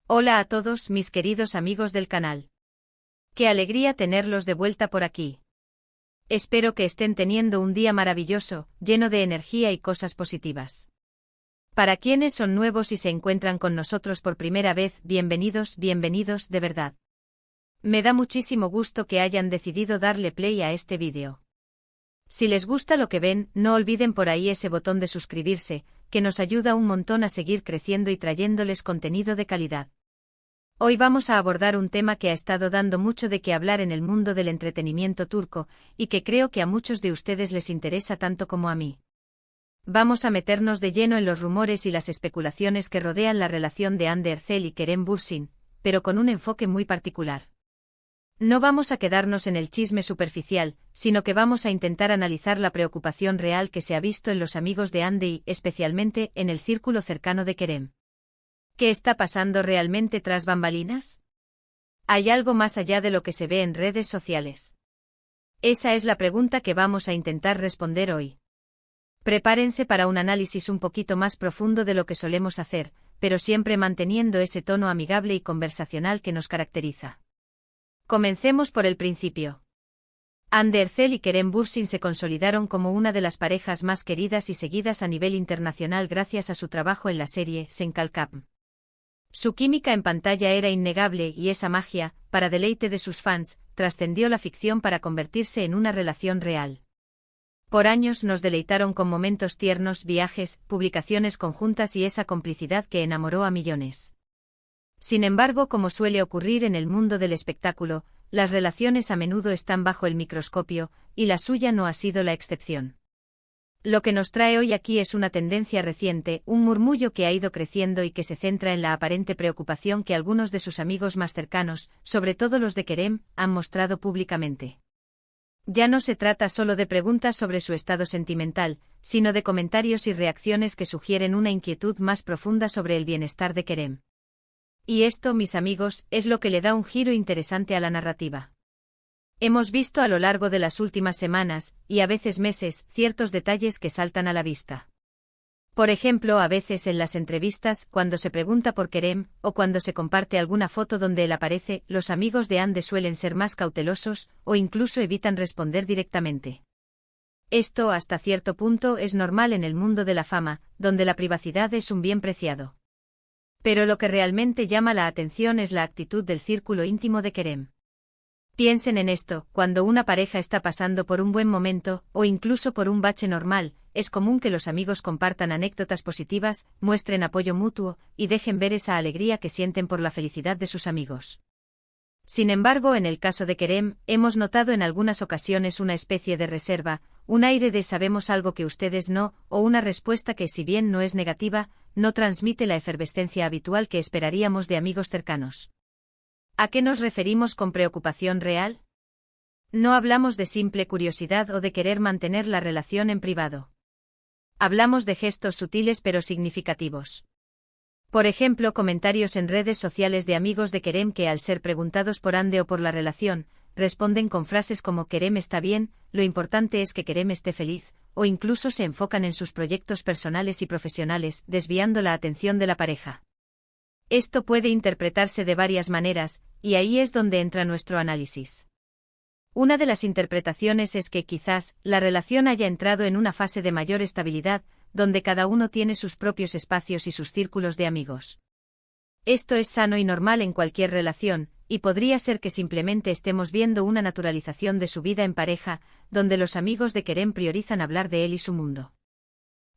Hola a todos mis queridos amigos del canal. Qué alegría tenerlos de vuelta por aquí. Espero que estén teniendo un día maravilloso, lleno de energía y cosas positivas. Para quienes son nuevos y se encuentran con nosotros por primera vez, bienvenidos de verdad. Me da muchísimo gusto que hayan decidido darle play a este vídeo. Si les gusta lo que ven, no olviden por ahí ese botón de suscribirse, que nos ayuda un montón a seguir creciendo y trayéndoles contenido de calidad. Hoy vamos a abordar un tema que ha estado dando mucho de qué hablar en el mundo del entretenimiento turco, y que creo que a muchos de ustedes les interesa tanto como a mí. Vamos a meternos de lleno en los rumores y las especulaciones que rodean la relación de Hande Erçel y Kerem Bürsin, pero con un enfoque muy particular. No vamos a quedarnos en el chisme superficial, sino que vamos a intentar analizar la preocupación real que se ha visto en los amigos de Hande y, especialmente, en el círculo cercano de Kerem. ¿Qué está pasando realmente tras bambalinas? ¿Hay algo más allá de lo que se ve en redes sociales? Esa es la pregunta que vamos a intentar responder hoy. Prepárense para un análisis un poquito más profundo de lo que solemos hacer, pero siempre manteniendo ese tono amigable y conversacional que nos caracteriza. Comencemos por el principio. Hande Erçel y Kerem Bürsin se consolidaron como una de las parejas más queridas y seguidas a nivel internacional gracias a su trabajo en la serie Sen Kalkapm. Su química en pantalla era innegable y esa magia, para deleite de sus fans, trascendió la ficción para convertirse en una relación real. Por años nos deleitaron con momentos tiernos, viajes, publicaciones conjuntas y esa complicidad que enamoró a millones. Sin embargo, como suele ocurrir en el mundo del espectáculo, las relaciones a menudo están bajo el microscopio, y la suya no ha sido la excepción. Lo que nos trae hoy aquí es una tendencia reciente, un murmullo que ha ido creciendo y que se centra en la aparente preocupación que algunos de sus amigos más cercanos, sobre todo los de Kerem, han mostrado públicamente. Ya no se trata solo de preguntas sobre su estado sentimental, sino de comentarios y reacciones que sugieren una inquietud más profunda sobre el bienestar de Kerem. Y esto, mis amigos, es lo que le da un giro interesante a la narrativa. Hemos visto a lo largo de las últimas semanas, y a veces meses, ciertos detalles que saltan a la vista. Por ejemplo, a veces en las entrevistas, cuando se pregunta por Kerem, o cuando se comparte alguna foto donde él aparece, los amigos de Hande suelen ser más cautelosos, o incluso evitan responder directamente. Esto, hasta cierto punto, es normal en el mundo de la fama, donde la privacidad es un bien preciado. Pero lo que realmente llama la atención es la actitud del círculo íntimo de Kerem. Piensen en esto, cuando una pareja está pasando por un buen momento, o incluso por un bache normal, es común que los amigos compartan anécdotas positivas, muestren apoyo mutuo, y dejen ver esa alegría que sienten por la felicidad de sus amigos. Sin embargo, en el caso de Kerem, hemos notado en algunas ocasiones una especie de reserva, un aire de sabemos algo que ustedes no, o una respuesta que, si bien no es negativa, no transmite la efervescencia habitual que esperaríamos de amigos cercanos. ¿A qué nos referimos con preocupación real? No hablamos de simple curiosidad o de querer mantener la relación en privado. Hablamos de gestos sutiles pero significativos. Por ejemplo, comentarios en redes sociales de amigos de Kerem que, al ser preguntados por Hande o por la relación, responden con frases como Kerem está bien, lo importante es que Kerem esté feliz, o incluso se enfocan en sus proyectos personales y profesionales, desviando la atención de la pareja. Esto puede interpretarse de varias maneras, y ahí es donde entra nuestro análisis. Una de las interpretaciones es que quizás la relación haya entrado en una fase de mayor estabilidad, donde cada uno tiene sus propios espacios y sus círculos de amigos. Esto es sano y normal en cualquier relación, y podría ser que simplemente estemos viendo una naturalización de su vida en pareja, donde los amigos de Kerem priorizan hablar de él y su mundo.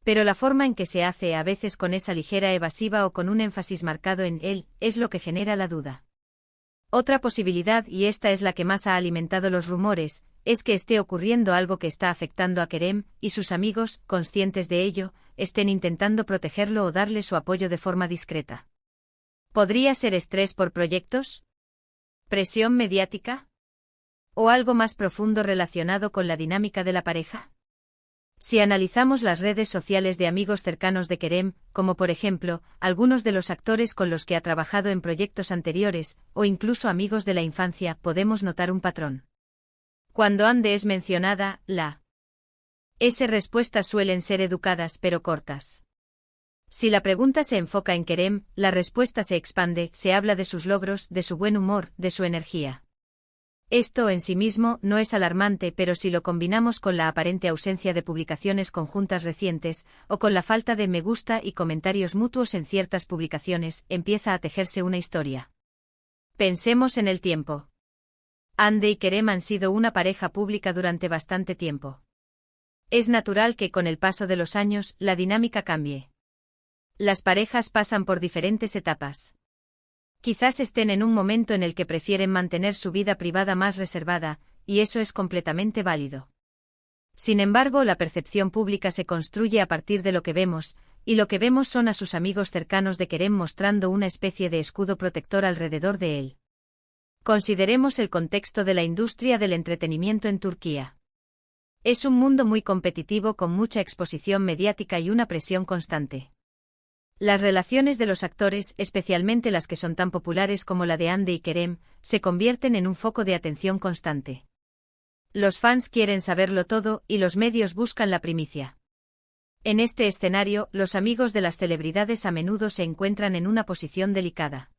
Pero la forma en que se hace, a veces con esa ligera evasiva o con un énfasis marcado en él, es lo que genera la duda. Otra posibilidad, y esta es la que más ha alimentado los rumores, es que esté ocurriendo algo que está afectando a Kerem, y sus amigos, conscientes de ello, estén intentando protegerlo o darle su apoyo de forma discreta. ¿Podría ser estrés por proyectos? ¿Presión mediática? ¿O algo más profundo relacionado con la dinámica de la pareja? Si analizamos las redes sociales de amigos cercanos de Kerem, como por ejemplo, algunos de los actores con los que ha trabajado en proyectos anteriores, o incluso amigos de la infancia, podemos notar un patrón. Cuando Hande es mencionada, respuestas suelen ser educadas pero cortas. Si la pregunta se enfoca en Kerem, la respuesta se expande, se habla de sus logros, de su buen humor, de su energía. Esto en sí mismo no es alarmante, pero si lo combinamos con la aparente ausencia de publicaciones conjuntas recientes, o con la falta de me gusta y comentarios mutuos en ciertas publicaciones, empieza a tejerse una historia. Pensemos en el tiempo. Hande y Kerem han sido una pareja pública durante bastante tiempo. Es natural que con el paso de los años, la dinámica cambie. Las parejas pasan por diferentes etapas. Quizás estén en un momento en el que prefieren mantener su vida privada más reservada, y eso es completamente válido. Sin embargo, la percepción pública se construye a partir de lo que vemos, y lo que vemos son a sus amigos cercanos de Kerem mostrando una especie de escudo protector alrededor de él. Consideremos el contexto de la industria del entretenimiento en Turquía. Es un mundo muy competitivo con mucha exposición mediática y una presión constante. Las relaciones de los actores, especialmente las que son tan populares como la de Hande y Kerem, se convierten en un foco de atención constante. Los fans quieren saberlo todo y los medios buscan la primicia. En este escenario, los amigos de las celebridades a menudo se encuentran en una posición delicada.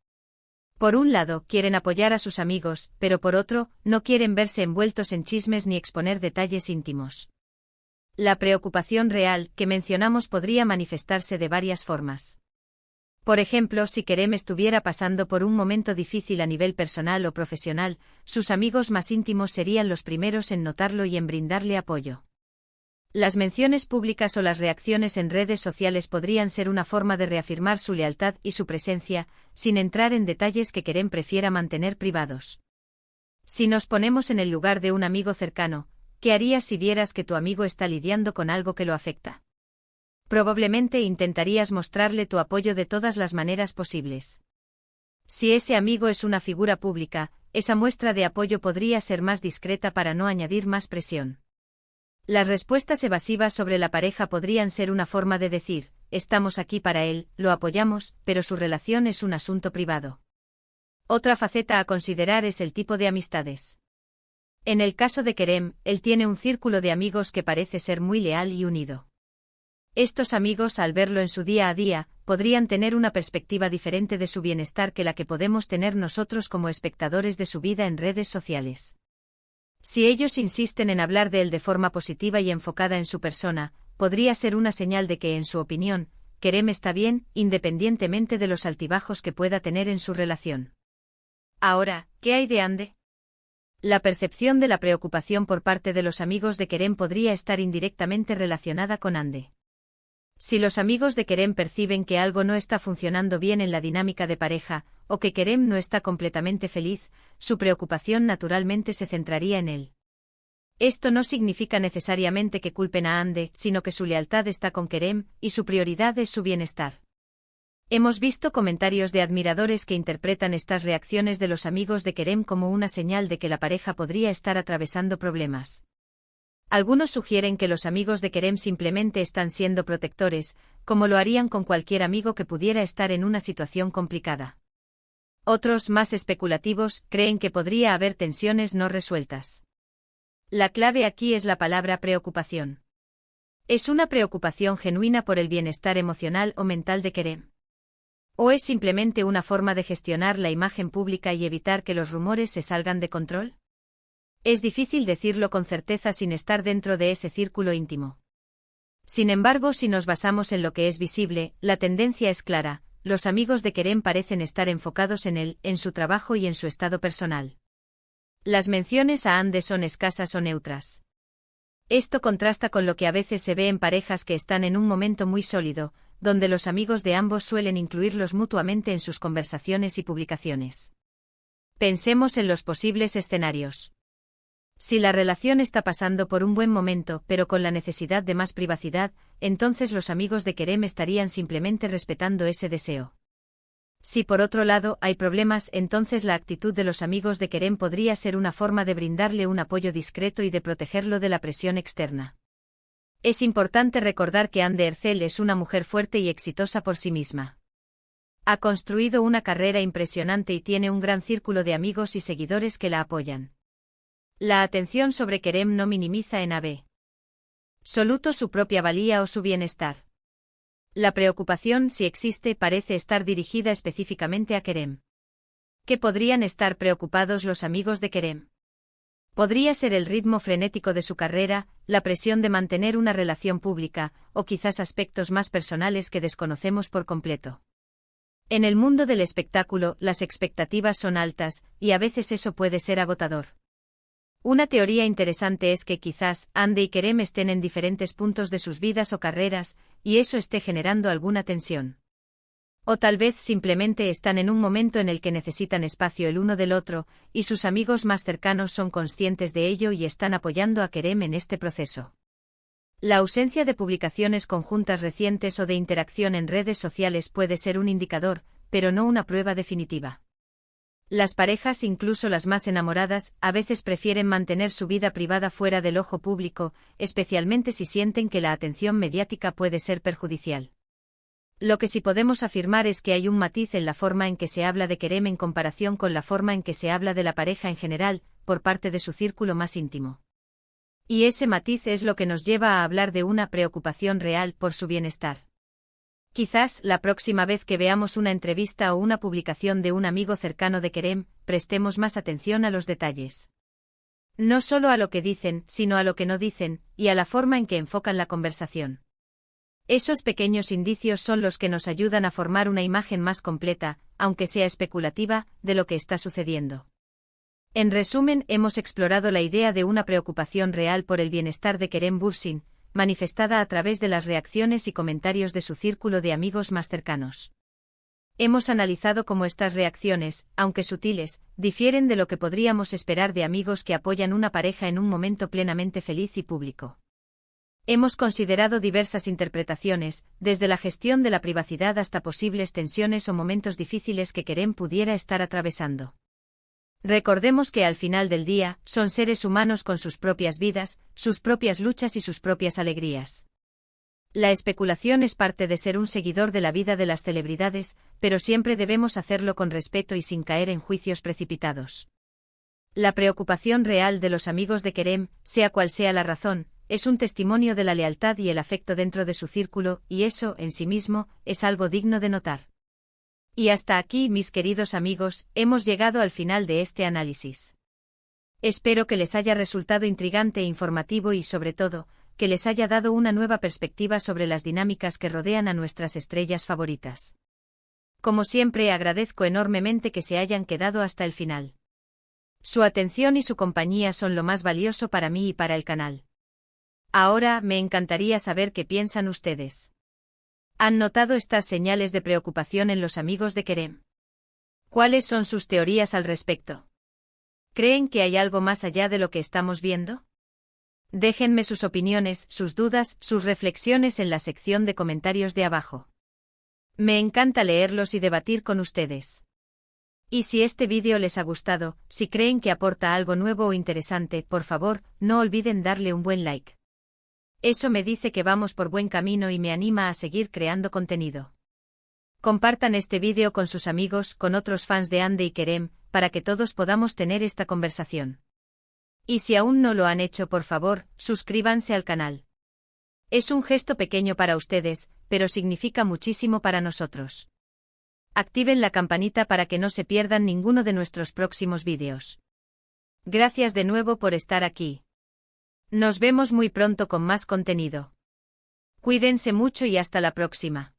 Por un lado, quieren apoyar a sus amigos, pero por otro, no quieren verse envueltos en chismes ni exponer detalles íntimos. La preocupación real que mencionamos podría manifestarse de varias formas. Por ejemplo, si Kerem estuviera pasando por un momento difícil a nivel personal o profesional, sus amigos más íntimos serían los primeros en notarlo y en brindarle apoyo. Las menciones públicas o las reacciones en redes sociales podrían ser una forma de reafirmar su lealtad y su presencia, sin entrar en detalles que Kerem prefiera mantener privados. Si nos ponemos en el lugar de un amigo cercano, ¿qué harías si vieras que tu amigo está lidiando con algo que lo afecta? Probablemente intentarías mostrarle tu apoyo de todas las maneras posibles. Si ese amigo es una figura pública, esa muestra de apoyo podría ser más discreta para no añadir más presión. Las respuestas evasivas sobre la pareja podrían ser una forma de decir, estamos aquí para él, lo apoyamos, pero su relación es un asunto privado. Otra faceta a considerar es el tipo de amistades. En el caso de Kerem, él tiene un círculo de amigos que parece ser muy leal y unido. Estos amigos, al verlo en su día a día, podrían tener una perspectiva diferente de su bienestar que la que podemos tener nosotros como espectadores de su vida en redes sociales. Si ellos insisten en hablar de él de forma positiva y enfocada en su persona, podría ser una señal de que, en su opinión, Kerem está bien, independientemente de los altibajos que pueda tener en su relación. Ahora, ¿qué hay de Hande? La percepción de la preocupación por parte de los amigos de Kerem podría estar indirectamente relacionada con Hande. Si los amigos de Kerem perciben que algo no está funcionando bien en la dinámica de pareja, o que Kerem no está completamente feliz, su preocupación naturalmente se centraría en él. Esto no significa necesariamente que culpen a Hande, sino que su lealtad está con Kerem, y su prioridad es su bienestar. Hemos visto comentarios de admiradores que interpretan estas reacciones de los amigos de Kerem como una señal de que la pareja podría estar atravesando problemas. Algunos sugieren que los amigos de Kerem simplemente están siendo protectores, como lo harían con cualquier amigo que pudiera estar en una situación complicada. Otros, más especulativos, creen que podría haber tensiones no resueltas. La clave aquí es la palabra preocupación. ¿Es una preocupación genuina por el bienestar emocional o mental de Kerem? ¿O es simplemente una forma de gestionar la imagen pública y evitar que los rumores se salgan de control? Es difícil decirlo con certeza sin estar dentro de ese círculo íntimo. Sin embargo, si nos basamos en lo que es visible, la tendencia es clara: los amigos de Kerem parecen estar enfocados en él, en su trabajo y en su estado personal. Las menciones a Hande son escasas o neutras. Esto contrasta con lo que a veces se ve en parejas que están en un momento muy sólido, donde los amigos de ambos suelen incluirlos mutuamente en sus conversaciones y publicaciones. Pensemos en los posibles escenarios. Si la relación está pasando por un buen momento, pero con la necesidad de más privacidad, entonces los amigos de Kerem estarían simplemente respetando ese deseo. Si por otro lado hay problemas, entonces la actitud de los amigos de Kerem podría ser una forma de brindarle un apoyo discreto y de protegerlo de la presión externa. Es importante recordar que Hande Erçel es una mujer fuerte y exitosa por sí misma. Ha construido una carrera impresionante y tiene un gran círculo de amigos y seguidores que la apoyan. La atención sobre Kerem no minimiza en absoluto su propia valía o su bienestar. La preocupación, si existe, parece estar dirigida específicamente a Kerem. ¿Qué podrían estar preocupados los amigos de Kerem? Podría ser el ritmo frenético de su carrera, la presión de mantener una relación pública, o quizás aspectos más personales que desconocemos por completo. En el mundo del espectáculo, las expectativas son altas, y a veces eso puede ser agotador. Una teoría interesante es que quizás Hande y Kerem estén en diferentes puntos de sus vidas o carreras, y eso esté generando alguna tensión. O tal vez simplemente están en un momento en el que necesitan espacio el uno del otro, y sus amigos más cercanos son conscientes de ello y están apoyando a Kerem en este proceso. La ausencia de publicaciones conjuntas recientes o de interacción en redes sociales puede ser un indicador, pero no una prueba definitiva. Las parejas, incluso las más enamoradas, a veces prefieren mantener su vida privada fuera del ojo público, especialmente si sienten que la atención mediática puede ser perjudicial. Lo que sí podemos afirmar es que hay un matiz en la forma en que se habla de Kerem en comparación con la forma en que se habla de la pareja en general, por parte de su círculo más íntimo. Y ese matiz es lo que nos lleva a hablar de una preocupación real por su bienestar. Quizás, la próxima vez que veamos una entrevista o una publicación de un amigo cercano de Kerem, prestemos más atención a los detalles. No solo a lo que dicen, sino a lo que no dicen, y a la forma en que enfocan la conversación. Esos pequeños indicios son los que nos ayudan a formar una imagen más completa, aunque sea especulativa, de lo que está sucediendo. En resumen, hemos explorado la idea de una preocupación real por el bienestar de Kerem Bürsin, manifestada a través de las reacciones y comentarios de su círculo de amigos más cercanos. Hemos analizado cómo estas reacciones, aunque sutiles, difieren de lo que podríamos esperar de amigos que apoyan una pareja en un momento plenamente feliz y público. Hemos considerado diversas interpretaciones, desde la gestión de la privacidad hasta posibles tensiones o momentos difíciles que Kerem pudiera estar atravesando. Recordemos que al final del día, son seres humanos con sus propias vidas, sus propias luchas y sus propias alegrías. La especulación es parte de ser un seguidor de la vida de las celebridades, pero siempre debemos hacerlo con respeto y sin caer en juicios precipitados. La preocupación real de los amigos de Kerem, sea cual sea la razón, es un testimonio de la lealtad y el afecto dentro de su círculo, y eso, en sí mismo, es algo digno de notar. Y hasta aquí, mis queridos amigos, hemos llegado al final de este análisis. Espero que les haya resultado intrigante e informativo y, sobre todo, que les haya dado una nueva perspectiva sobre las dinámicas que rodean a nuestras estrellas favoritas. Como siempre, agradezco enormemente que se hayan quedado hasta el final. Su atención y su compañía son lo más valioso para mí y para el canal. Ahora, me encantaría saber qué piensan ustedes. ¿Han notado estas señales de preocupación en los amigos de Kerem? ¿Cuáles son sus teorías al respecto? ¿Creen que hay algo más allá de lo que estamos viendo? Déjenme sus opiniones, sus dudas, sus reflexiones en la sección de comentarios de abajo. Me encanta leerlos y debatir con ustedes. Y si este vídeo les ha gustado, si creen que aporta algo nuevo o interesante, por favor, no olviden darle un buen like. Eso me dice que vamos por buen camino y me anima a seguir creando contenido. Compartan este vídeo con sus amigos, con otros fans de Hande y Kerem, para que todos podamos tener esta conversación. Y si aún no lo han hecho, por favor, suscríbanse al canal. Es un gesto pequeño para ustedes, pero significa muchísimo para nosotros. Activen la campanita para que no se pierdan ninguno de nuestros próximos vídeos. Gracias de nuevo por estar aquí. Nos vemos muy pronto con más contenido. Cuídense mucho y hasta la próxima.